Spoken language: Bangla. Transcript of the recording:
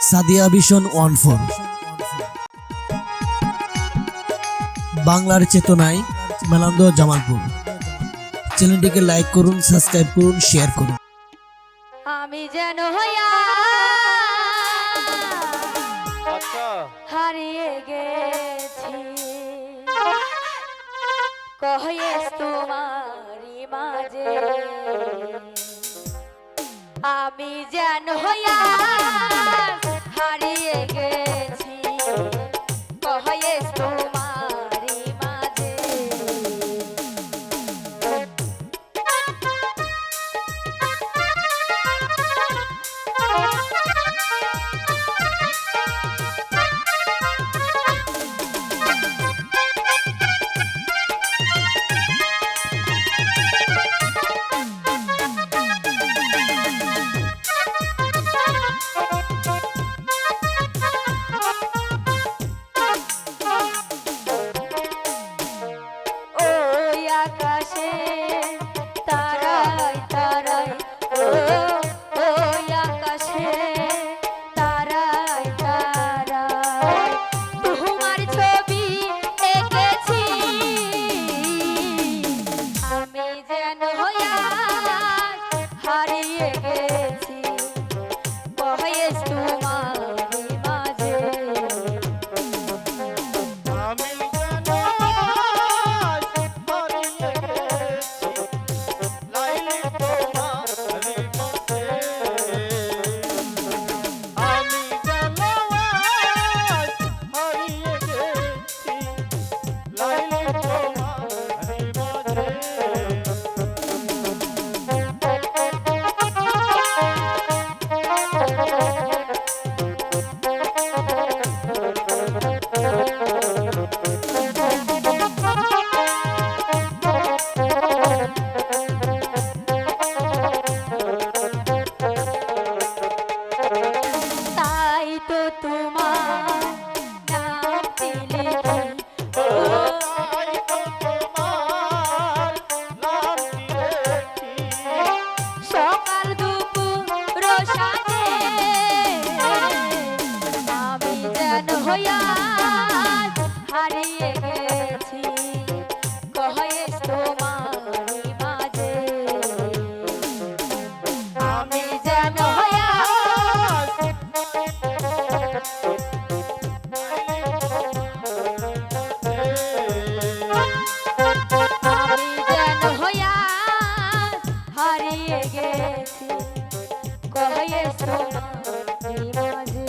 সাদিয়া ভিশন 14 বাংলার চেতনায় মেলান্দ জামালপুর। চ্যানেলটিকে লাইক করুন, সাবস্ক্রাইব করুন, শেয়ার করুন। আমি যেন হইয়া হারিয়ে গেছি, কহেস তোমারি মাঝে। আমি যেন হইয়া হারিয়ে গেছি, কহেস তোমারি মাঝে। আকাশে তারাই তারাই, ওই আকাশে তারাই তারাই তোমার ছবি এঁকেছি। আমি যেন হইয়া হারিয়ে গেছি, কহেস তোমারি মাঝে। হারিয়ে গেছি, কহেস তোমারি মাঝে। আমি যেন হইয়া আমি যেন হইয়া হারিয়ে গেছি, কহেস তোমারি মাঝে।